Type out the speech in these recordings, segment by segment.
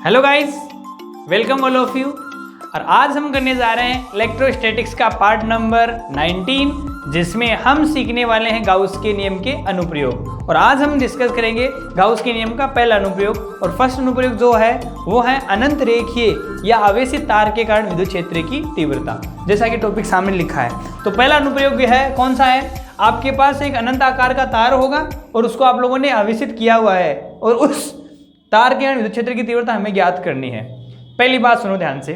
Hello guys, welcome all of you. और आज हम करने जा रहे हैं इलेक्ट्रोस्टैटिक्स का पार्ट नंबर 19, जिसमें हम सीखने वाले हैं गाउस के नियम के अनुप्रयोग। और आज हम डिस्कस करेंगे गाउस के नियम का पहला अनुप्रयोग। और फर्स्ट अनुप्रयोग जो है वो है अनंत रेखीय या आवेशित तार के कारण विद्युत क्षेत्र की तीव्रता, जैसा कि टॉपिक सामने लिखा है। तो पहला अनुप्रयोग है कौन सा है, आपके पास एक अनंत आकार का तार होगा और उसको आप लोगों ने आवेशित किया हुआ है और उस तार के कारण विद्युत क्षेत्र की तीव्रता हमें ज्ञात करनी है। पहली बात सुनो ध्यान से,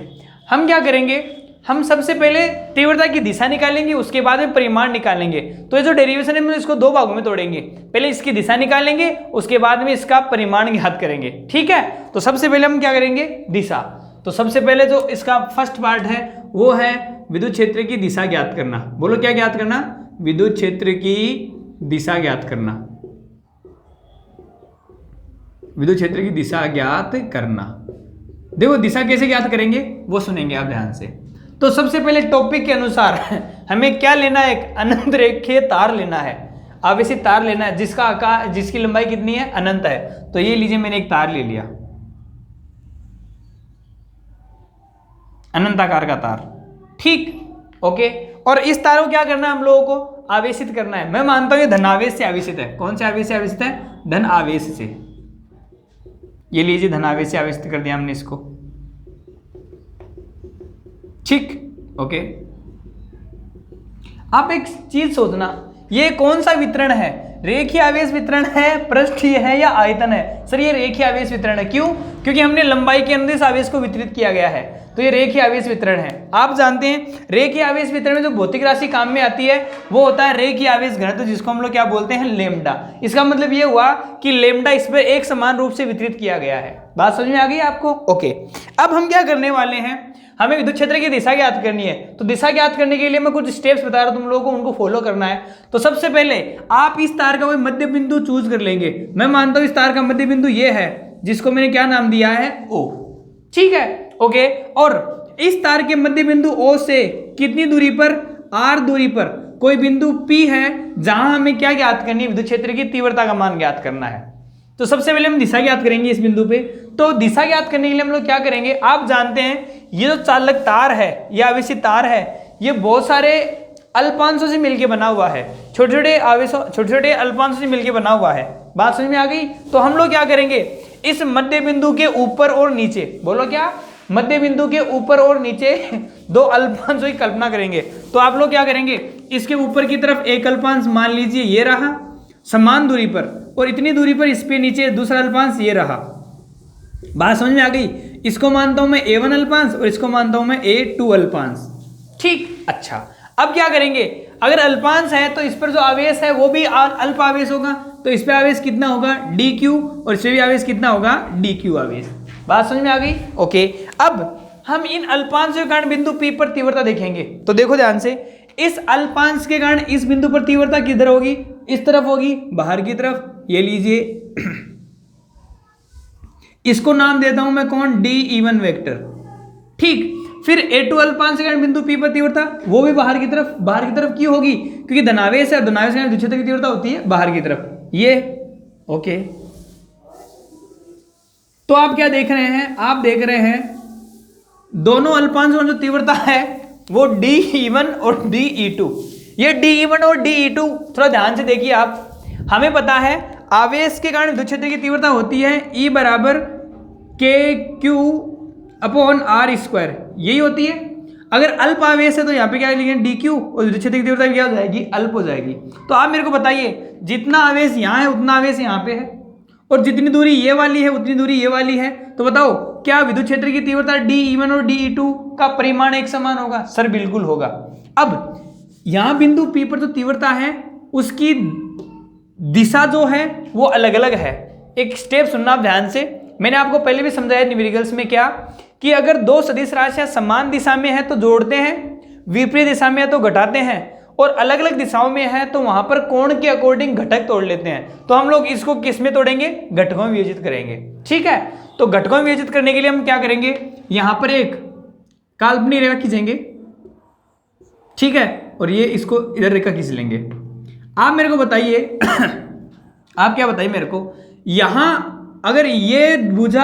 हम क्या करेंगे, हम सबसे पहले तीव्रता की दिशा निकालेंगे, उसके बाद में परिमाण निकालेंगे। तो ये जो डेरिवेशन है हम इसको दो भागों में तोड़ेंगे, पहले इसकी दिशा निकालेंगे, उसके बाद में इसका परिमाण ज्ञात करेंगे। ठीक है, तो सबसे पहले हम क्या करेंगे, दिशा। तो सबसे पहले जो इसका फर्स्ट पार्ट है वो है विद्युत क्षेत्र की दिशा ज्ञात करना। बोलो क्या ज्ञात करना, विद्युत क्षेत्र की दिशा ज्ञात करना। विद्युत क्षेत्र की दिशा ज्ञात करना। देखो दिशा कैसे ज्ञात करेंगे वो सुनेंगे आप ध्यान से। तो सबसे पहले टॉपिक के अनुसार हमें क्या लेना है, एक अनंत रेखीय तार लेना है, आवेशित तार लेना है जिसका आकार, जिसकी लंबाई कितनी है, अनंत है। तो ये लीजिए मैंने एक तार ले लिया, अनंत आकार का तार। ठीक, ओके। और इस तार को क्या करना है, हम लोगों को आवेशित करना है। मैं मानता हूं ये धनावेश से आवेशित है। कौन से आवेश से आवेशित है, धन आवेश से। ये लीजिए धनावेश से आवेशित कर दिया हमने इसको। ठीक, ओके। आप एक चीज सोचना, ये कौन सा वितरण है, रेखीय आवेश वितरण है, पृष्ठीय है या आयतन है। सर ये रेखीय आवेश वितरण है। क्यों? क्योंकि हमने लंबाई के अंदर इस आवेश को वितरित किया गया है, तो ये रेखीय आवेश वितरण है। आप जानते हैं रेखीय आवेश वितरण में जो भौतिक राशि काम में आती है वो होता है रेखीय आवेश घनत्व, जिसको हम लोग क्या बोलते हैं, लेमडा। इसका मतलब ये हुआ कि लेमडा इस पर एक समान रूप से वितरित किया गया है। बात समझ में आ गई आपको? ओके। अब हम क्या करने वाले हैं, हमें विद्युत क्षेत्र की दिशा ज्ञात करनी है। तो दिशा ज्ञात करने के लिए मैं कुछ स्टेप्स बता रहा हूं, तुम लोगों को उनको फॉलो करना है। तो सबसे पहले आप इस तार का कोई मध्य बिंदु चूज कर लेंगे। मैं मानता हूं इस तार का मध्य बिंदु ये है, जिसको मैंने क्या नाम दिया है, ओ। ठीक है, ओके। और इस तार के मध्य बिंदु O से कितनी दूरी पर, R दूरी पर कोई बिंदु P है, जहां हमें क्या ज्ञात करनी है, विद्युत क्षेत्र की तीव्रता का मान ज्ञात करना है। तो सबसे पहले हम दिशा ज्ञात करेंगे इस बिंदु पे। तो दिशा ज्ञात करने के लिए हम लोग क्या करेंगे, आप जानते हैं ये जो चालक तार है, ये आवेशित तार है, ये बहुत सारे अल्पांशों से मिलकर बना हुआ है, छोटे छोटे आवेशों, छोटे छोटे अल्पांशों से मिलकर बना हुआ है। बात समझ में आ गई? तो हम लोग क्या करेंगे, इस मध्य बिंदु के ऊपर और नीचे, बोलो क्या, मध्य बिंदु के ऊपर और नीचे दो अल्पांशों की कल्पना करेंगे। तो आप लोग क्या करेंगे, इसके ऊपर की तरफ एक अल्पांश मान लीजिए ये रहा समान दूरी पर, और इतनी दूरी पर इस पे नीचे दूसरा अल्पांश ये रहा। बात समझ में आ गई? इसको मानता हूं मैं A1 अल्पांश और इसको मानता हूं मैं A2 अल्पांश। ठीक, अच्छा। अब क्या करेंगे, अगर अल्पांश है तो इस पर जो आवेश है वो भी अल्प आवेश होगा, तो इस पे आवेश कितना होगा, dq, और इस पे भी आवेश कितना होगा, dq आवेश। बात समझ में आ गई? ओके। अब हम इन अल्पांश के कारण बिंदु P पर तीव्रता देखेंगे। तो देखो ध्यान से, इस अल्पांश के कारण इस बिंदु पर तीव्रता किधर होगी, इस तरफ होगी, बाहर की तरफ। ये लीजिए इसको नाम देता हूं मैं कौन, DE1 वेक्टर। ठीक, फिर A2 अल्पांश के कारण बिंदु P पर तीव्रता वो भी बाहर की तरफ। बाहर की तरफ क्यों होगी, क्योंकि धनावेश है, धनावेश के कारण विद्युत क्षेत्र की तीव्रता होती है बाहर की तरफ, ये। ओके। तो आप क्या देख रहे हैं, आप देख रहे हैं दोनों अल्पांशों में जो तीव्रता है वो DE1 और DE2। ये DE1 और DE2 थोड़ा ध्यान से देखिए आप। हमें पता है आवेश के कारण विद्युत क्षेत्र की तीव्रता होती है E बराबर KQ/R², यही होती है। अगर अल्प आवेश है तो यहाँ पे क्या लिखेंगे, DQ, और विद्युत क्षेत्र की तीव्रता क्या हो जाएगी, अल्प हो जाएगी। तो आप मेरे को बताइए, जितना आवेश यहाँ है उतना आवेश यहाँ पे है, और जितनी दूरी ये वाली है उतनी दूरी ये वाली है। तो बताओ क्या विद्युत क्षेत्र की तीव्रता DE1 और DE2 का परिमाण एक समान होगा? सर बिल्कुल होगा। अब यहां बिंदु P पर जो तीव्रता है उसकी दिशा जो है वो अलग अलग है। एक स्टेप सुनना आप ध्यान से, मैंने आपको पहले भी समझाया न्यूमेरिकल्स में क्या, कि अगर दो सदिश राशियां समान दिशा में है तो जोड़ते हैं, विपरीत दिशा में है तो घटाते हैं, और अलग अलग दिशाओं में है तो वहां पर कोण के अकॉर्डिंग घटक तोड़ लेते हैं। तो हम लोग इसको किस में तोड़ेंगे, घटकों में विभाजित करेंगे। ठीक है, तो घटकों में विभाजित करने के लिए हम क्या करेंगे, यहां पर एक काल्पनिक रेखा खींचेंगे। ठीक है, और ये इसको इधर रेखा खींच लेंगे। आप मेरे को बताइए आप क्या बताइए मेरे को, यहां अगर ये भुजा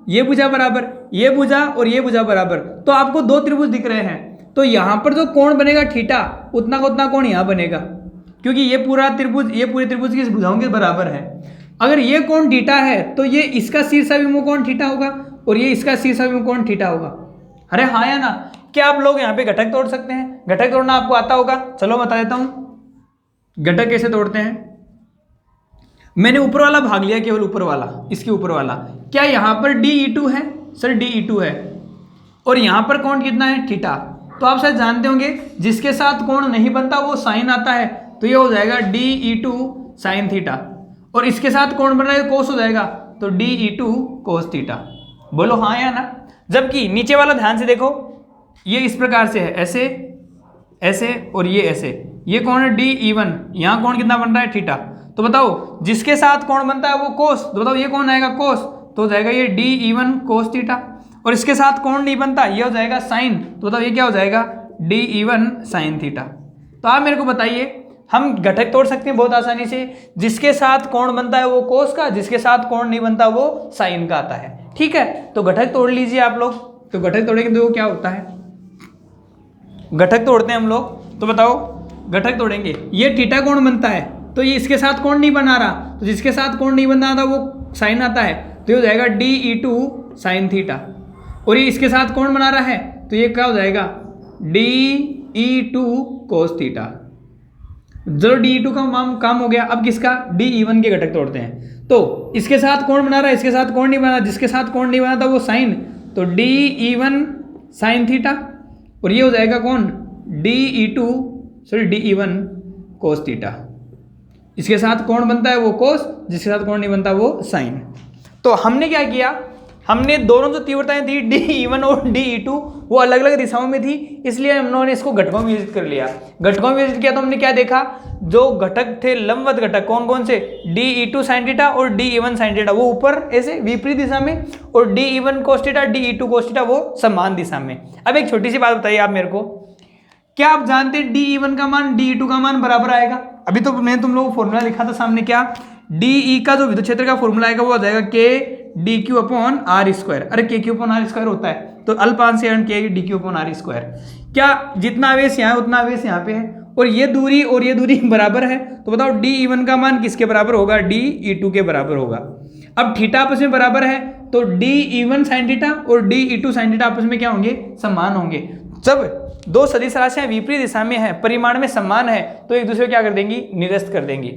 ये भुजा बराबर, ये भुजा और ये भुजा बराबर, तो आपको दो त्रिभुज दिख रहे हैं। तो यहाँ पर जो कोण बनेगा थीटा, उतना का उतना कोण यहाँ बनेगा, क्योंकि ये पूरा त्रिभुज, ये पूरे त्रिभुज की भुजाओं के बराबर है। अगर ये कोण थीटा है तो ये इसका शीर्षाभिमुख कोण थीटा होगा और ये इसका शीर्षाभिमुख कोण थीटा होगा। अरे हाँ या ना? क्या आप लोग यहाँ पे घटक तोड़ सकते हैं? घटक तोड़ना आपको आता होगा? चलो बता देता हूं घटक कैसे तोड़ते हैं। मैंने ऊपर वाला भाग लिया, केवल ऊपर वाला, इसके ऊपर वाला। क्या यहाँ पर DE2 है? सर DE2 है। और यहाँ पर कोण कितना है? थीटा। तो आप शायद जानते होंगे जिसके साथ कोण नहीं बनता वो साइन आता है, तो ये हो जाएगा DE2 साइन थीटा। और इसके साथ कोण बन रहा है कोस हो जाएगा, तो DE2 कोस थीटा। बोलो हाँ या ना? जबकि नीचे वाला ध्यान से देखो, ये इस प्रकार से है, ऐसे ऐसे और ये ऐसे, ये कोण है DE1, यहाँ कोण कितना बन रहा है? थीटा। तो बताओ जिसके साथ कोण बनता है वो कोस, तो बताओ ये कौन आएगा? कोस, तो हो जाएगा ये DE1 कोस थीटा। और इसके साथ कोण नहीं बनता, ये हो जाएगा साइन, तो बताओ ये क्या हो जाएगा? DE1 sine theta. तो आप मेरे को बताइए, हम घटक तोड़ सकते हैं बहुत आसानी से, जिसके साथ कोण बनता है वो कोस का, जिसके साथ कोण नहीं बनता वो साइन का आता है। ठीक है, तो घटक तोड़ लीजिए आप लोग। तो घटक तोड़ेंगे तो क्या होता है? घटक तोड़ते हैं हम लोग, तो बताओ घटक तोड़ेंगे, ये थीटा कोण बनता है, तो ये इसके साथ कोण नहीं बना रहा, तो जिसके साथ कोण नहीं बना रहा वो साइन आता है, तो ये हो जाएगा DE2 साइन थीटा। और ये इसके साथ कोण बना रहा है, तो ये क्या हो जाएगा? DE2 cos theta. चलो DE2 का काम हो गया। अब किसका? DE1 के घटक तोड़ते हैं। तो इसके साथ कोण बना रहा है, इसके साथ कोण नहीं बना, जिसके साथ कोण नहीं बना था वो साइन, तो DE1 साइन थीटा। और ये हो जाएगा कौन? DE1 cos theta. इसके साथ कोण बनता है वो कोस, जिसके साथ कोण नहीं बनता वो साइन। तो हमने क्या किया, हमने दोनों जो तीव्रताएं थी DE1 और DE2 वो अलग अलग दिशाओं में थी, इसलिए हम लोगों ने इसको घटकों में विभाजित कर लिया। घटकों में विभाजित किया तो हमने क्या देखा, जो घटक थे लंबवत घटक कौन कौन से? DE2 साइन थीटा और DE1 साइन थीटा, वो ऊपर ऐसे विपरीत दिशा में, और DE1 cos theta DE2 cos theta वो समान दिशा में। अब एक छोटी सी बात बताइए आप मेरे को, क्या आप जानते हैं DE1 का मान DE2 का मान बराबर आएगा? अभी तो मैंने तुम लोगों को फॉर्मूला लिखा था सामने, क्या DE का जो विद्युत क्षेत्र का फॉर्मूला आएगा वो आ जाएगा KdQ/r²। अरे KQ/r² होता है, तो अल्पांश KdQ/r²। क्या जितना आवेश यहाँ है उतना आवेश यहाँ पे है, और ये दूरी बराबर है, तो बताओ DE1 का मान किसके बराबर होगा? DE2 के बराबर होगा। अब थीटा आपस में बराबर है, तो DE1 साइन थीटा और DE2 साइन थीटा आपस में क्या होंगे? समान होंगे। जब दो सदिश राशियां विपरीत दिशा में है, परिमाण में समान है, तो एक दूसरे को क्या कर देंगी? निरस्त कर देंगी।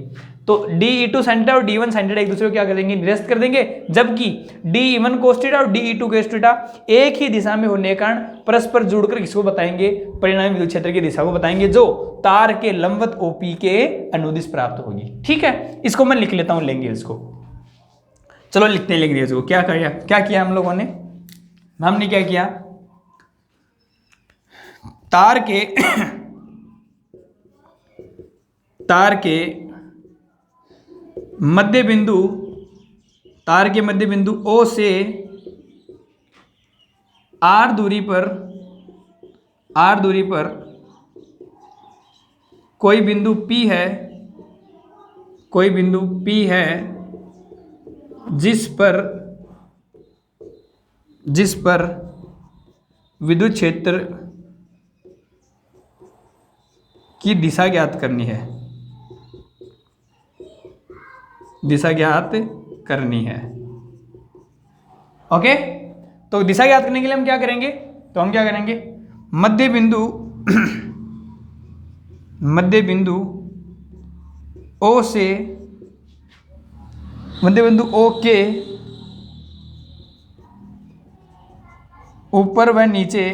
तो DE2 साइन थीटा और D1 साइन थीटा एक दूसरे को क्या कर देंगे? निरस्त कर देंगे। जबकि DE1 कोस थीटा और DE2 कोस थीटा एक ही दिशा में होने के कारण परस्पर जुड़कर किसको बताएंगे? परिणामी विद्युत क्षेत्र की दिशा को बताएंगे, जो तार के लंबवत OP के अनुदिश प्राप्त होगी। ठीक है, इसको मैं लिख लेता हूं, लेंगे इसको। चलो लिखते हैं, लिख दिया इसको। क्या किया हम लोगों ने? हमने क्या किया, तार के मध्य बिंदु O से R दूरी पर कोई बिंदु P है, जिस पर विद्युत क्षेत्र की दिशा ज्ञात करनी है। ओके, तो दिशा ज्ञात करने के लिए हम क्या करेंगे? मध्य बिंदु O के ऊपर व नीचे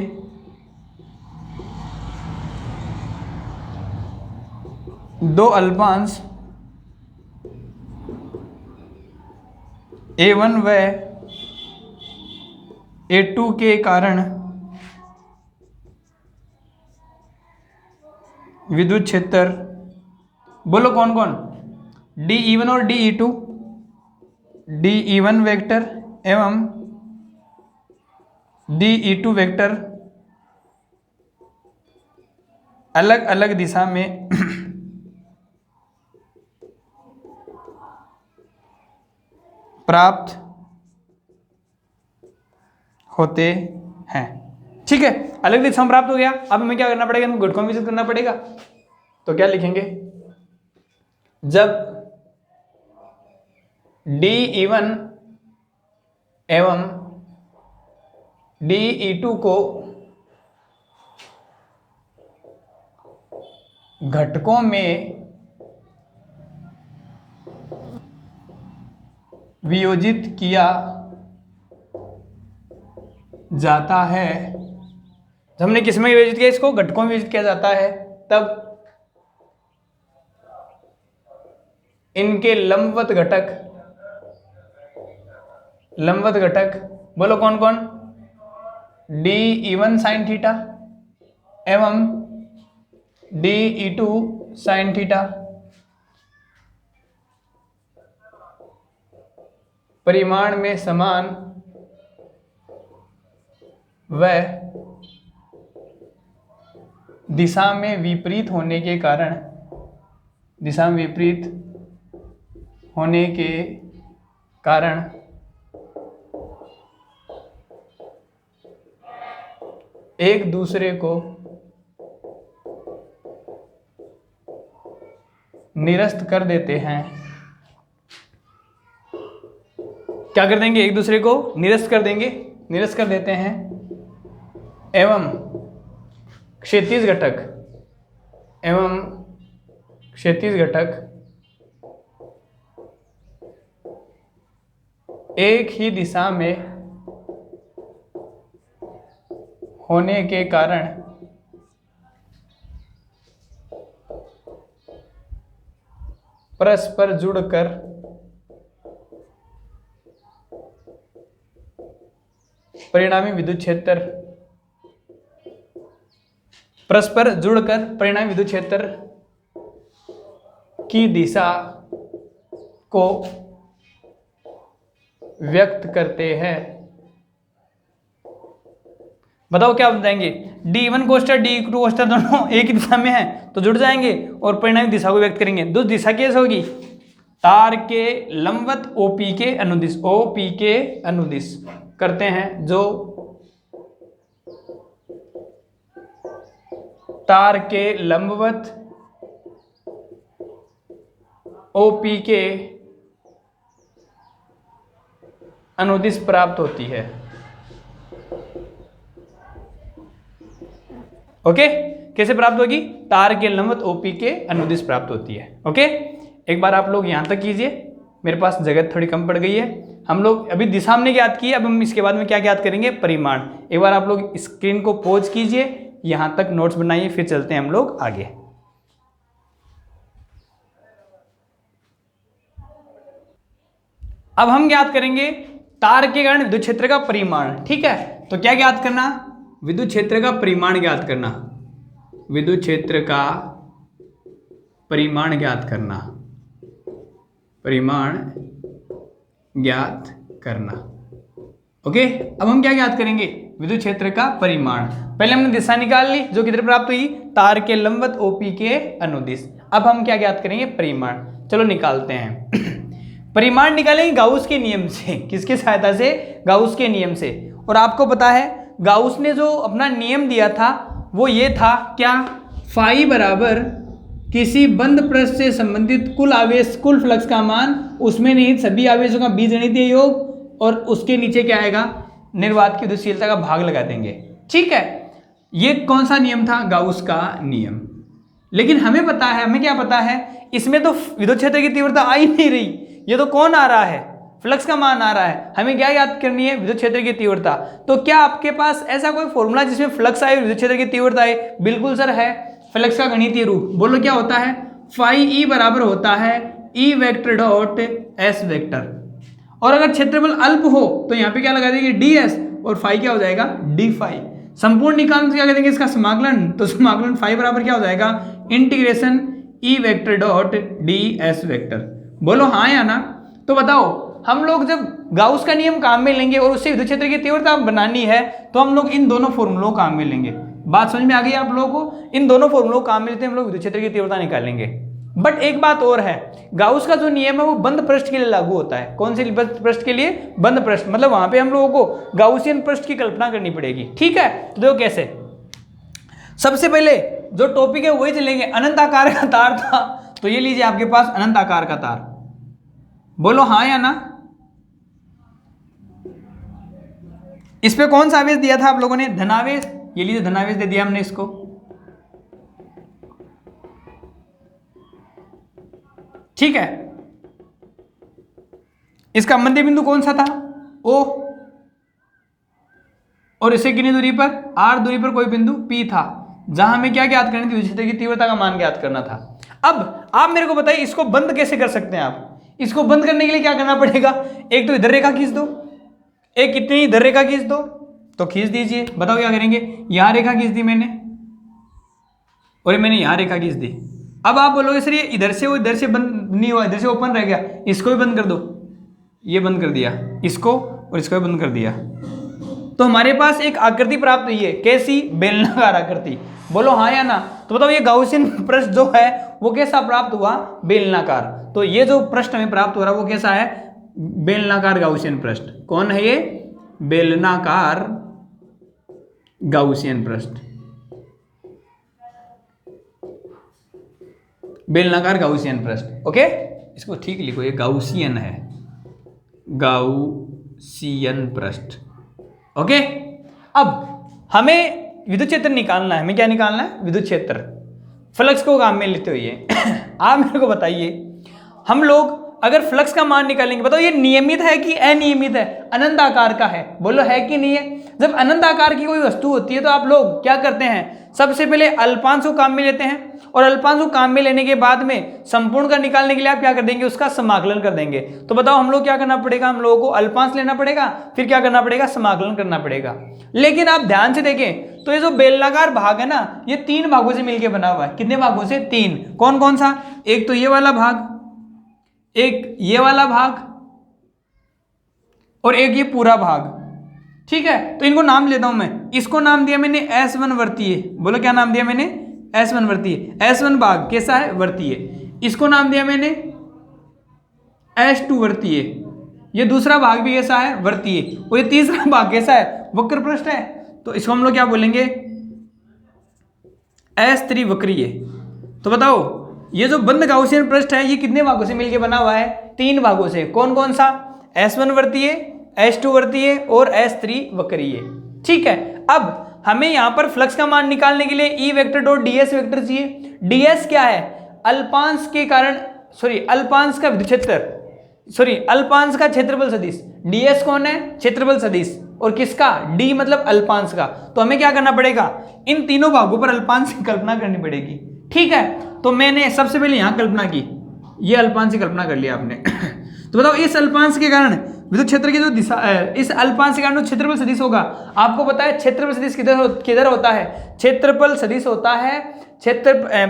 दो अल्पांश A1 व A2 के कारण विद्युत क्षेत्र, बोलो कौन कौन? DE1 और DE2, DE1 वेक्टर एवं DE2 वेक्टर अलग अलग दिशा में प्राप्त होते हैं। ठीक है, अलग दिशा में प्राप्त हो गया। अब हमें क्या करना पड़ेगा, हमें घटकों में विजित करना पड़ेगा। तो क्या लिखेंगे, जब DE1 एवं DE2 को घटकों में वियोजित किया जाता है, जब हमने किस में वियोजित किया, इसको घटकों में वियोजित किया जाता है, तब इनके लंबवत घटक बोलो कौन कौन, DE1 साइन थीटा एवं DE2 साइन थीटा परिमाण में समान व दिशा में विपरीत होने के कारण एक दूसरे को निरस्त कर देते हैं। क्या कर देंगे, एक दूसरे को निरस्त कर देते हैं एवं क्षैतिज घटक एक ही दिशा में होने के कारण परस्पर जुड़कर परिणामी विद्युत क्षेत्र की दिशा को व्यक्त करते हैं। बताओ क्या बताएंगे, D1 कोष्ठक D2 कोष्ठक दोनों एक ही दिशा में है तो जुड़ जाएंगे और परिणामी दिशा को व्यक्त करेंगे। दूसरी दिशा कैसे होगी, तार के लंबवत OP के अनुदिश करते हैं, जो तार के लंबवत OP के अनुदिश प्राप्त होती है। ओके, कैसे प्राप्त होगी, तार के लंबवत OP के अनुदिश प्राप्त होती है। ओके, एक बार आप लोग यहां तक कीजिए, मेरे पास जगह थोड़ी कम पड़ गई है। हम लोग अभी दिशा हमने ज्ञात की, अब हम इसके बाद में क्या ज्ञात करेंगे, परिमाण। एक बार आप लोग स्क्रीन को पॉज कीजिए, यहां तक नोट्स बनाइए, फिर चलते हैं हम लोग आगे। अब हम ज्ञात करेंगे तार के कारण विद्युत क्षेत्र का परिमाण। ठीक है, तो क्या ज्ञात करना, विद्युत क्षेत्र का परिमाण ज्ञात करना, विद्युत क्षेत्र का परिमाण ज्ञात करना, परिमाण ज्ञात करना। ओके, अब हम क्या ज्ञात करेंगे, विद्युत क्षेत्र का परिमाण। पहले हमने दिशा निकाल ली जो किधर प्राप्त हुई, तार के लंबवत OP के अनुदिश। अब हम क्या ज्ञात करेंगे, परिमाण। चलो निकालते हैं। परिमाण निकालेंगे गाउस के नियम से। किसके सहायता से, गाउस के नियम से। और आपको पता है गाउस ने जो अपना नियम दिया था वो ये था क्या, फाई बराबर किसी बंद पृष्ठ से संबंधित कुल आवेश, कुल फ्लक्स का मान, उसमें निहित सभी आवेशों का बीजगणितीय योग, और उसके नीचे क्या आएगा, निर्वात की विद्युतशीलता का भाग लगा देंगे। ठीक है, ये कौन सा नियम था, गाउस का नियम। लेकिन हमें पता है, हमें क्या पता है, इसमें तो विद्युत क्षेत्र की तीव्रता आ ही नहीं रही, ये तो कौन आ रहा है, फ्लक्स का मान आ रहा है। हमें क्या याद करनी है, विद्युत क्षेत्र की तीव्रता। तो क्या आपके पास ऐसा कोई फॉर्मूला जिसमें फ्लक्स आए, विद्युत क्षेत्र की तीव्रता आए? बिल्कुल सर है, फ्लक्स का गणितीय रूप। बोलो क्या होता है, फाई ई बराबर होता है E vector dot S vector. और अगर क्षेत्रफल अल्प हो तो यहाँ पे क्या लगा देंगे, डी एस, और फाई क्या हो जाएगा, डी फाई। संपूर्ण निकाल क्या करेंगे इसका, समाकलन। तो समाकलन फाई बराबर क्या हो जाएगा, integration E vector dot D S vector. बोलो हाँ या ना। तो बताओ, हम लोग जब गाउस का नियम काम में लेंगे और उससे विद्युत क्षेत्र की तीव्रता बनानी है तो हम लोग इन दोनों फॉर्मूलों काम में लेंगे। बात समझ में आ गई आप लोगों को, इन दोनों फॉर्मूलों काम में लेते हैं हम लोग विद्युत क्षेत्र की तीव्रता निकालेंगे। बट एक बात और है, गाउस का जो नियम है वो बंद पृष्ठ के लिए लागू होता है। कौन से बंद पृष्ठ के लिए? बंद पृष्ठ, मतलब वहां पे हम लोगों को गाउसियन पृष्ठ की कल्पना करनी पड़ेगी। ठीक है, तो देखो कैसे। सबसे पहले जो टॉपिक है वही चलेंगे। अनंत आकार का तार था, तो ये लीजिए आपके पास अनंत आकार का तार। बोलो हाँ या ना। इस पे कौन सा आवेश दिया था आप लोगों ने? धनावेश। ये लीजिए धनावेश दे दिया हमने इसको। ठीक है, इसका मध्य बिंदु कौन सा था? O। और इसे कितनी दूरी पर? R दूरी पर कोई बिंदु P था, जहां हमें क्या ज्ञात करनी थी? विद्युत क्षेत्र की तीव्रता का मान ज्ञात करना था। अब आप मेरे को बताइए इसको बंद कैसे कर सकते हैं आप? इसको बंद करने के लिए क्या करना पड़ेगा? एक तो इधर रेखा खींच दो, एक कितनी इधर रेखा खींच दो, तो खींच दीजिए। बताओ क्या करेंगे? यहां रेखा खींच दी मैंने, और मैंने यहां रेखा खींच दी। अब आप बोलोगे सर ये इधर से वो इधर से बंद नहीं हुआ, इधर से ओपन रह गया, इसको भी बंद कर दो। ये बंद कर दिया, इसको और इसको भी बंद कर दिया, तो हमारे पास एक आकृति प्राप्त हुई है। कैसी? बेलनाकार आकृति। बोलो हाँ या ना। तो बताओ ये गाउसियन पृष्ठ जो है वो कैसा प्राप्त हुआ? बेलनाकार। तो ये जो पृष्ठ हमें प्राप्त हो रहा है वो कैसा है? बेलनाकार गाउसियन पृष्ठ। कौन है ये? बेलनाकार गाउसियन पृष्ठ। बेलनाकार गाउसियन पृष्ठ। ओके, इसको ठीक लिखो, ये गाउसियन है, गाउसियन पृष्ठ। ओके, अब हमें विद्युत क्षेत्र निकालना है। हमें क्या निकालना है? विद्युत क्षेत्र। फ्लक्स को काम में लेते हुए आप मेरे को बताइए, हम लोग अगर फ्लक्स का मान निकालेंगे, बताओ ये नियमित है कि अनियमित है? अनंत आकार का है। बोलो है कि नहीं है? जब अनंत आकार की कोई वस्तु होती है तो आप लोग क्या करते हैं? सबसे पहले अल्पांश को काम में लेते हैं, और अल्पांश को काम में लेने के बाद में संपूर्ण का निकालने के लिए आप क्या कर देंगे? उसका समाकलन कर देंगे। तो बताओ हम लोग क्या करना पड़ेगा? हम लोगों को अल्पांश लेना पड़ेगा, फिर क्या करना पड़ेगा? समाकलन करना पड़ेगा। लेकिन आप ध्यान से देखें तो ये जो बेलनाकार भाग है ना, ये 3 भागों से मिलकर बना हुआ है। कितने भागों से? 3। कौन कौन सा? एक तो ये वाला भाग, एक ये वाला भाग, और एक ये पूरा भाग। ठीक है, तो इनको नाम लेता हूं मैं। इसको नाम दिया मैंने S1 वर्तीय। बोलो क्या नाम दिया मैंने? S1 वर्तीय। S1 भाग कैसा है? वर्तीय। इसको नाम दिया मैंने S2 वर्तीय। ये दूसरा भाग भी कैसा है? वर्तीय। और ये तीसरा भाग कैसा है? वक्र पृष्ठ है। तो इसको हम लोग क्या बोलेंगे? S3 वक्रीय। तो बताओ ये जो बंद गाउसियन पृष्ठ है ये कितने भागों से मिलकर बना हुआ है? 3 भागों से। कौन कौन सा? S1 वर्तीय, S2 वर्तीय और S3 वक्रीय। ठीक है, अब हमें यहां पर फ्लक्स का मान निकालने के लिए E vector dot ds vector चाहिए। ds क्या है? अल्पांश के कारण, अल्पांश का विद्युत क्षेत्र, अल्पांश का क्षेत्रफल सदिश। ds कौन है? क्षेत्रफल सदिश। और किसका? d मतलब अल्पांश का। तो हमें क्या करना पड़ेगा? इन तीनों भागों पर अल्पांश की कल्पना करनी पड़ेगी। ठीक है, तो मैंने सबसे पहले यहां कल्पना की, ये अल्पांश की कल्पना कर लिया आपने। तो बताओ इस अल्पांश के कारण विद्युत क्षेत्र की जो दिशा है, इस अल्पांश के कारण जो क्षेत्रफल सदिश होगा, आपको पता है क्षेत्रफल सदिश किधर होता है? क्षेत्रफल सदिश होता है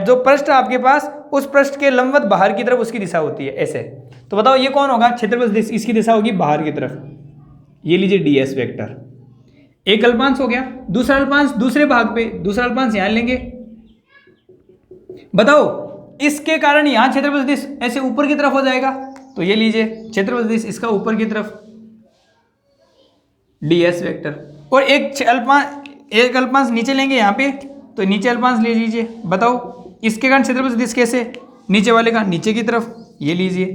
जो पृष्ठ आपके पास, उस पृष्ठ के लंबवत बाहर की तरफ उसकी दिशा होती है, ऐसे। तो बताओ ये कौन होगा? क्षेत्रफल सदिश, इसकी दिशा होगी बाहर की तरफ। ये लीजिए ds वेक्टर। एक अल्पांश हो गया। दूसरा अल्पांश दूसरे भाग पे, दूसरा अल्पांश यहां लेंगे। बताओ इसके कारण यहां क्षेत्रफल सदिश ऐसे ऊपर की तरफ हो जाएगा। तो ये लीजिए क्षेत्रफल सदिश इसका ऊपर की तरफ ds वेक्टर। और एक अल्पांश नीचे लेंगे यहाँ पे, तो नीचे अल्पांश ले लीजिए। बताओ इसके कारण क्षेत्रफल सदिश कैसे? नीचे वाले का नीचे की तरफ, ये लीजिए।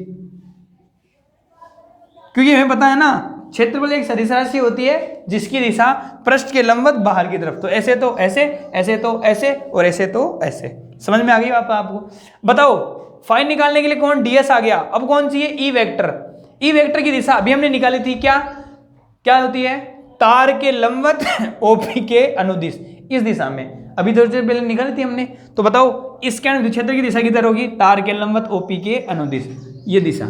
क्योंकि हमें पता है ना क्षेत्रफल एक सदिश राशि होती है जिसकी दिशा पृष्ठ के लंबवत बाहर की तरफ। तो ऐसे तो ऐसे, ऐसे तो ऐसे, और ऐसे तो ऐसे। समझ में आ गई बात आपको? बताओ फाइन निकालने के लिए कौन? ds आ गया। अब कौन चाहिए? E vector. E वेक्टर की दिशा अभी हमने निकाली थी, क्या होती है? तार के लंबवत OP के अनुदिश, इस दिशा में अभी थोड़ी देर पहले निकाली थी हमने। तो बताओ इसके विद्युत क्षेत्र की दिशा किधर होगी? तार के लंबवत OP के अनुदिश, ये दिशा।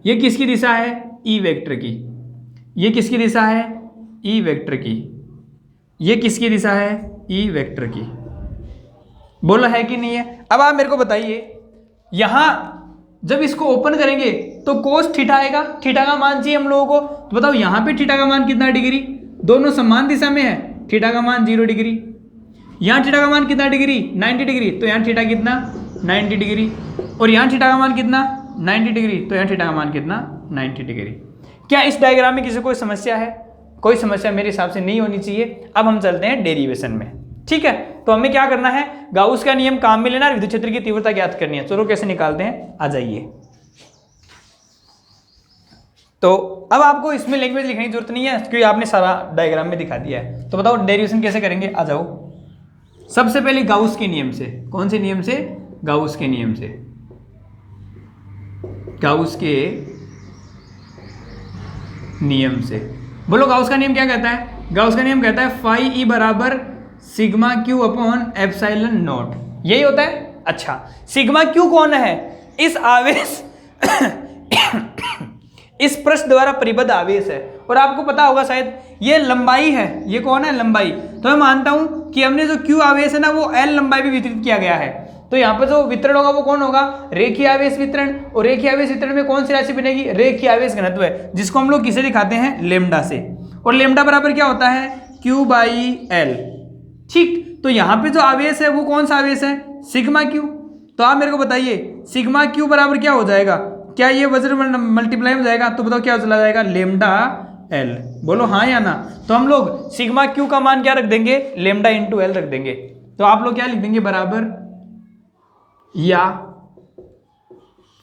ये किसकी दिशा है? E वेक्टर की। ये किसकी दिशा है? E वेक्टर की। ये किसकी दिशा है? E वेक्टर की। बोला है कि नहीं है? अब आप मेरे को बताइए, यहां जब इसको ओपन करेंगे तो कोस थीटा आएगा। थीटा का मान चाहिए हम लोगों को। तो बताओ यहां पे थीटा का मान कितना डिग्री? दोनों समान दिशा में है। थीटा का मान 0 डिग्री। यहां थीटा का मान कितना डिग्री? 90 डिग्री। तो यहां थीटा कितना? 90 डिग्री। और यहाँ थीटा का मान कितना 90 डिग्री, तो यहाँ थीटा का मान कितना 90 डिग्री। क्या इस डायग्राम में किसी को कोई समस्या है? कोई समस्या मेरे हिसाब से नहीं होनी चाहिए। अब हम चलते हैं डेरिवेशन में, ठीक है। तो हमें क्या करना है, गाउस का नियम काम में लेना और विद्युत क्षेत्र की तीव्रता ज्ञात करनी है। चलो कैसे निकालते हैं, आ जाइए। तो अब आपको इसमें लैंग्वेज लिखने की जरूरत नहीं है क्योंकि आपने सारा डायग्राम में दिखा दिया है। तो बताओ डेरिवेशन कैसे करेंगे, आ जाओ। सबसे पहले गाउस के नियम से, कौन से नियम से, गाउस के नियम से, गाउस के नियम से। बोलो गाउस का नियम क्या कहता है? गाउस का नियम कहता है फाई ई बराबर sigma Q upon epsilon not, यही होता है। अच्छा, सिग्मा क्यू कौन है? इस आवेश इस पृष्ठ द्वारा परिबद्ध आवेश है, और आपको पता होगा शायद ये लंबाई है। ये कौन है? लंबाई। तो मैं मानता हूं कि हमने जो क्यू आवेश है ना वो एल लंबाई भी वितरित किया गया है। तो यहाँ पर जो वितरण होगा वो कौन होगा? रेखीय आवेश वितरण। और रेखीय आवेश वितरण में कौन सी राशि बनेगी? रेखीय आवेश घनत्व है, जिसको हम लोग किसे दिखाते हैं? लेमडा से। और लेमडा बराबर क्या होता है? Q by L. ठीक, तो यहाँ पे जो आवेश है वो कौन सा आवेश है? Sigma Q. तो आप मेरे को बताइए सिग्मा क्यू बराबर क्या हो जाएगा? क्या ये वज्र मल्टीप्लाई हो जाएगा? तो बताओ क्या चला जाएगा? Lambda L. बोलो हाँ या ना। तो हम लोग सिग्मा क्यू का मान क्या रख देंगे? लेमडा इंटू एल रख देंगे। तो आप लोग क्या लिख देंगे? बराबर या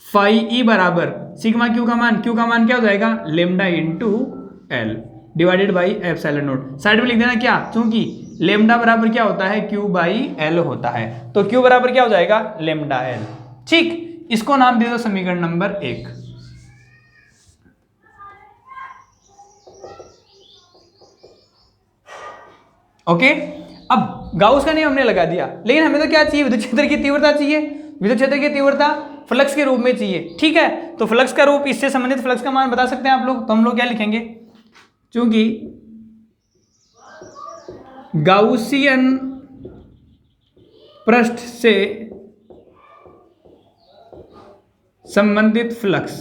फाई ई बराबर सिग्मा क्यू का मान क्या हो जाएगा? Lambda into L divided by epsilon not. Side में लिख देना क्या, क्योंकि लेमडा बराबर क्या होता है? क्यू बाई एल होता है। तो क्यू बराबर क्या हो जाएगा? Lambda L. ठीक, इसको नाम दे दो समीकरण नंबर 1। ओके, अब गाउस का नियम हमने लगा दिया, लेकिन हमें तो क्या चाहिए? विद्युत क्षेत्र की तीव्रता चाहिए। विद्युत क्षेत्र की तीव्रता फ्लक्स के रूप में चाहिए, ठीक है। तो फ्लक्स का रूप, इससे संबंधित फ्लक्स का मान बता सकते हैं आप लोग? तो हम लोग क्या लिखेंगे? चूंकि गाउसियन पृष्ठ से संबंधित फ्लक्स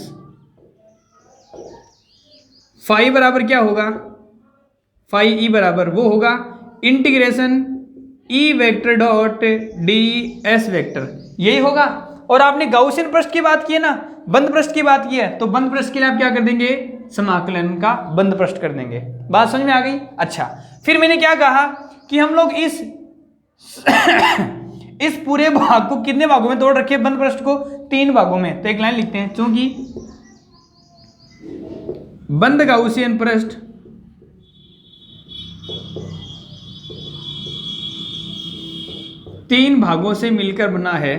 फाई बराबर क्या होगा? फाई ई बराबर वो होगा integration E vector dot D S vector, यही होगा। और आपने गाउसियन पृष्ठ की बात की है ना, बंद पृष्ठ की बात की है, तो बंद पृष्ठ के लिए आप क्या कर देंगे? समाकलन का बंद पृष्ठ कर देंगे। बात समझ में आ गई? अच्छा, फिर मैंने क्या कहा कि हम लोग इस पूरे भाग को कितने भागों में तोड़ रखे? बंद पृष्ठ को 3 भागों में। तो एक लाइन लिखते हैं, चूंकि बंद गाउसियन पृष्ठ तीन भागों से मिलकर बना है,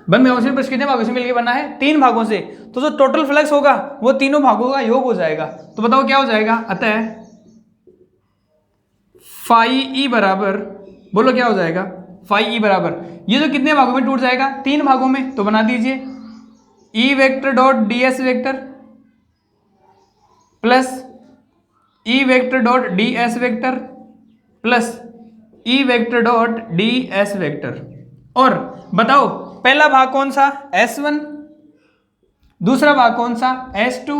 बंद गाउसियन पृष्ठ कितने भागों से मिलकर बना है? 3 भागों से। तो जो टोटल फ्लक्स होगा वो तीनों भागों का योग हो जाएगा। तो बताओ क्या हो जाएगा? अतः फाई ई बराबर, बोलो क्या हो जाएगा? फाई ई बराबर, ये जो कितने भागों में टूट जाएगा? 3 भागों में। तो बना दीजिए E vector dot D S vector plus E vector dot D S vector plus E vector dot D S vector. और बताओ पहला भाग कौन सा? S1, दूसरा भाग कौन सा? S2,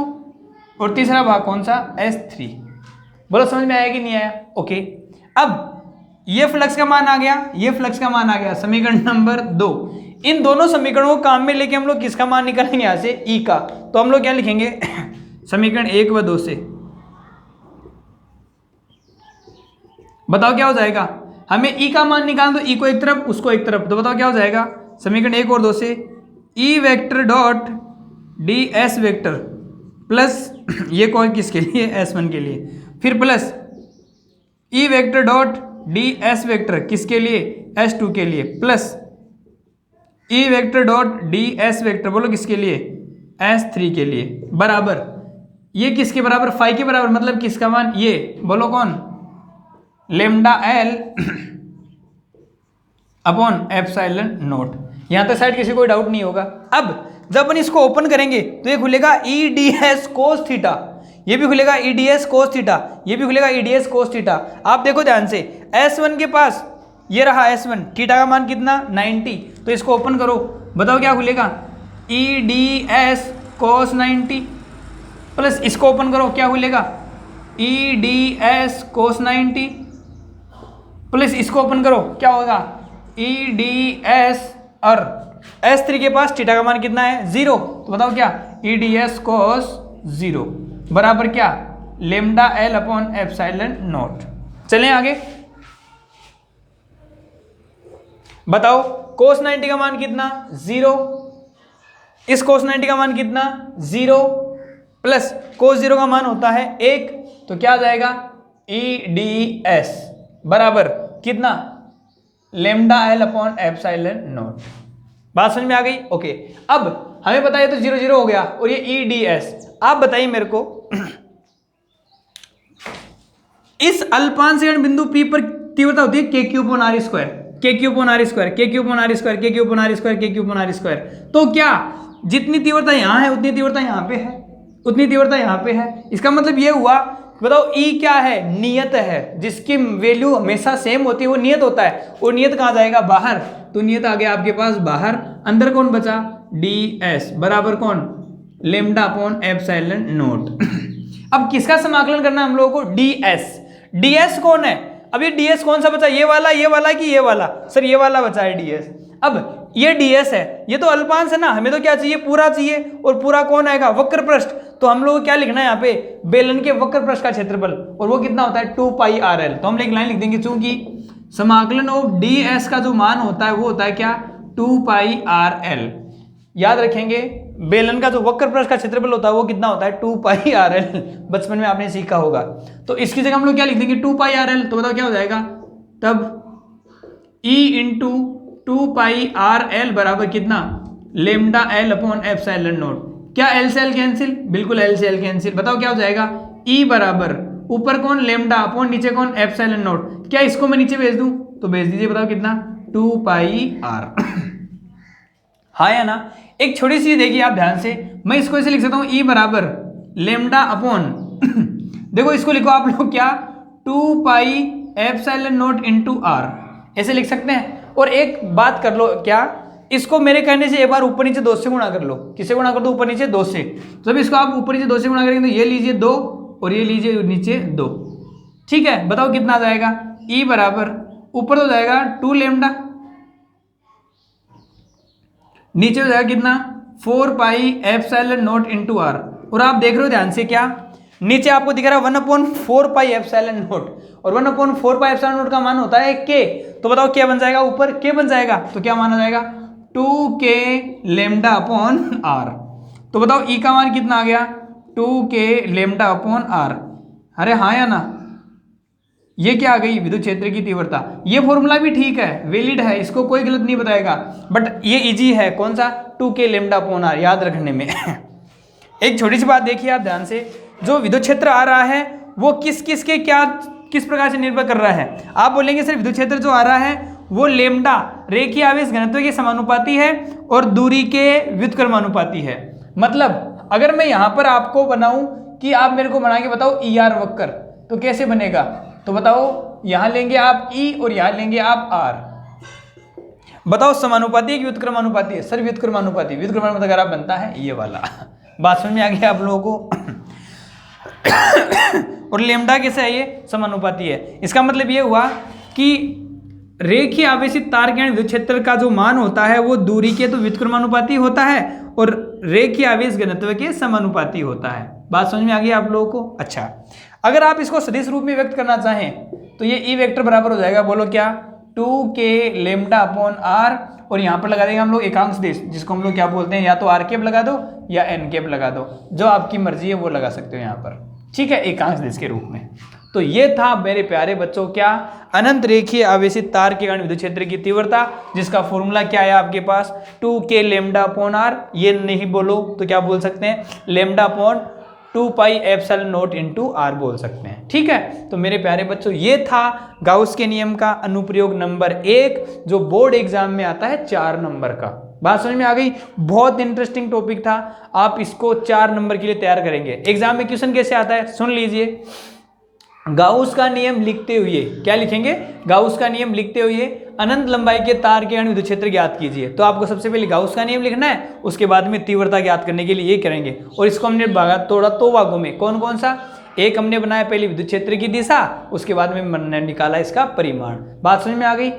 और तीसरा भाग कौन सा? S3। बोलो समझ में आया कि नहीं आया? ओके, अब ये फ्लक्स का मान आ गया, ये फ्लक्स का मान आ गया, समीकरण नंबर 2। इन दोनों समीकरणों को काम में लेके हम लोग किसका मान निकालेंगे? यहाँ से E का। तो हम लोग क्या लिखेंगे? समीकरण 1 व 2 से। बताओ क्या हो जाएगा? हमें E का मान निकाल दो, E को एक तरफ उसको एक तरफ। तो बताओ क्या हो जाएगा? समीकरण 1 और 2 से E vector dot D S vector plus ये कौन किसके लिए? S1 के लिए। फिर plus E vector dot D S vector किसके लिए? S2 के लिए। Plus E vector dot D S vector बोलो किसके लिए? S3 के लिए। बराबर ये किसके बराबर? फाई के बराबर। मतलब किसका मान? ये बोलो कौन? Lambda L upon epsilon not. यहां तक साइड किसी कोई डाउट नहीं होगा। अब जब अपन इसको ओपन करेंगे तो ये खुलेगा E D S cos theta, ये भी खुलेगा E D S cos theta, ये भी खुलेगा E D S cos theta. आप देखो ध्यान से, S1 के पास ये रहा S1, थीटा का मान कितना? 90। तो इसको ओपन करो, बताओ क्या खुलेगा? ई डी एस कोस 90 प्लस इसको ओपन करो, क्या खुलेगा? ई डी एस कोस 90 प्लस इसको ओपन करो, क्या होगा EDS और S3 के पास थीटा का मान कितना है 0, तो बताओ क्या EDS cos 0 बराबर क्या lambda L upon epsilon not. चलें आगे, बताओ cos 90 का मान कितना 0, इस cos 90 का मान कितना 0 प्लस cos 0 का मान होता है 1, तो क्या आ जाएगा EDS बराबर कितना lambda L upon epsilon not. बात समझ में आ गई? ओके, अब हमें पता है तो 0 0 हो गया और ये EDS। आप बताइए मेरे को इस अल्पांश बिंदु P पर तीव्रता होती है k cube upon r square, k cube upon r square, k cube upon r square, k cube upon r square, k cube upon r square. तो क्या जितनी तीव्रता यहां है उतनी तीव्रता यहां पे है, उतनी तीव्रता यहां पे है। इसका मतलब ये हुआ, बताओ E क्या है नियत है, जिसकी वैल्यू हमेशा सेम होती है वो नियत होता है, और नियत कहां जाएगा बाहर, तो नियत आ गया आपके पास बाहर। अंदर कौन बचा DS बराबर कौन लेमडा अपॉन एप्सिलॉन नॉट। अब किसका समाकलन करना है हम लोगों को DS कौन है, अब ये DS कौन सा बचा, ये वाला कि ये वाला, सर ये वाला बचा है DS। अब ये DS है, ये तो अल्पांश है ना, हमें तो क्या चाहिए पूरा चाहिए, और पूरा कौन आएगा वक्र पृष्ठ, तो हम लोग को क्या लिखना है यहाँ पे बेलन के वक्र पृष्ठ का क्षेत्रफल, और वो कितना होता है 2 पाई RL। तो हम एक लाइन लिख देंगे, चूंकि समाकलन ऑफ DS का जो मान होता है वो होता है क्या 2 पाई RL। याद रखेंगे बेलन का जो वक्र पृष्ठ का क्षेत्रफल होता है वो कितना होता है 2 पाई RL, बचपन में आपने सीखा होगा। तो इसकी जगह हम लोग क्या लिख देंगे 2 पाई RL, तो बताओ क्या हो जाएगा तब E इंटू 2 पाई RL बराबर कितना lambda L upon epsilon not. क्या L से L कैंसिल, बिल्कुल L से L कैंसिल। बताओ क्या हो जाएगा E बराबर ऊपर कौन लेमडा अपॉन नीचे कौन एप्सिलॉन नॉट। क्या इसको मैं नीचे भेज दूं तो भेज दीजिए, बताओ कितना 2 पाई R। हाँ या ना। एक छोटी सी देखिए आप ध्यान से, मैं इसको ऐसे लिख सकता हूँ E बराबर लेमडा अपॉन देखो इसको लिखो आप लोग क्या 2 pi epsilon not into R, ऐसे लिख सकते हैं। और एक बात कर लो, क्या इसको मेरे कहने से एक बार ऊपर नीचे 2 से गुणा कर लो। किससे गुणा कर दो ऊपर नीचे 2 से। जब इसको आप ऊपर नीचे 2 से गुणा करेंगे तो ये लीजिए 2 और ये लीजिए नीचे 2, ठीक है। बताओ कितना आ जाएगा E बराबर ऊपर हो जाएगा 2 लेमडा, नीचे हो जाएगा कितना 4 pi epsilon not into R। और आप देख रहे हो ध्यान से, क्या नीचे आपको दिख रहा है 1/4 पाई एप्सिलॉन नॉट, और 1/4 पाई एप्सिलॉन नॉट का मान होता है K। तो बताओ क्या बन जाएगा ऊपर K बन जाएगा, तो क्या माना जाएगा 2K लेमडा अपॉन R। तो बताओ E का मान कितना आ गया 2K लेमडा अपॉन R। अरे हाँ या ना, ये क्या आ गई विद्युत क्षेत्र की तीव्रता। ये फॉर्मूला भी ठीक है, वैलिड है, इसको कोई गलत नहीं बताएगा, बट ये इजी है कौन सा 2K लेमडा अपॉन R याद रखने में। एक छोटी सी बात देखिए आप ध्यान से, जो विद्युत क्षेत्र आ रहा है वो किस प्रकार से निर्भर कर रहा है। आप बोलेंगे सर विद्युत क्षेत्र जो आ रहा है वो लेमडा रेखीय आवेश घनत्व के समानुपाती है और दूरी के व्युत्क्रमानुपाती है। मतलब अगर मैं यहाँ पर आपको बनाऊं कि आप मेरे को बना के बताओ ER वक्र, तो कैसे बनेगा, तो बताओ यहां लेंगे आप E और यहां लेंगे आप R। बताओ समानुपाती है कि व्युत्क्रमानुपाती है, सर व्युत्क्रमानुपाती। व्युत्क्रमानुपाती अगर आप बनता है ये वाला। बात समझ में आ गया आप लोगों को। और लेमडा कैसे है ये समानुपाती है। इसका मतलब ये हुआ कि रेखीय आवेशित तार के विद्युत क्षेत्र का जो मान होता है वो दूरी के तो व्युत्क्रमानुपाती होता है और रेखीय आवेश घनत्व के समानुपाती होता है। बात समझ में आ गई आप लोगों को। अच्छा, अगर आप इसको सदिश रूप में व्यक्त करना चाहें तो ये E वेक्टर बराबर हो जाएगा, बोलो क्या 2K लेमडा अपॉन R, और यहाँ पर लगा देंगे हम लोग एकांश देश, जिसको हम लोग क्या बोलते हैं, या तो R कैप लगा दो या N कैप लगा दो, जो आपकी मर्जी है वो लगा सकते हो यहाँ पर, ठीक है, एकांश देश के रूप में। तो ये था मेरे प्यारे बच्चों क्या अनंत रेखीय आवेशित तार के कारण विद्युत क्षेत्र की तीव्रता, जिसका फॉर्मूला क्या है आपके पास 2K लेमडा अपॉन R। ये नहीं बोलो तो क्या बोल सकते हैं lambda upon 2 pi epsilon not into R बोल सकते हैं, ठीक है। तो मेरे प्यारे बच्चों ये था गाउस के नियम का अनुप्रयोग नंबर 1, जो बोर्ड एग्जाम में आता है 4 नंबर का। बात समझ में आ गई। बहुत इंटरेस्टिंग टॉपिक था, आप इसको 4 नंबर के लिए तैयार करेंगे। एग्जाम में क्वेश्चन कैसे आता है सुन लीजिए। गाउस का नियम लिखते हुए क्या लिखेंगे, गाउस का नियम लिखते हुए अनंत लंबाई के तार के कारण विद्युत क्षेत्र ज्ञात कीजिए। तो आपको सबसे पहले गाउस का नियम लिखना है, उसके बाद में तीव्रता ज्ञात करने के लिए ये करेंगे। और इसको हमने तोड़ा 2 भागों में, कौन कौन सा, एक हमने बनाया पहले विद्युत क्षेत्र की दिशा, उसके बाद में हमने निकाला इसका परिमाण। बात समझ में आ गई?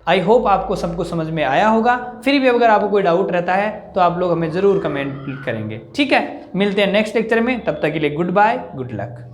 आई होप आपको सब कुछ समझ में आया होगा। फिर भी अगर आपको कोई डाउट रहता है तो आप लोग हमें ज़रूर कमेंट करेंगे। ठीक है, मिलते हैं नेक्स्ट लेक्चर में, तब तक के लिए गुड बाय, गुड लक।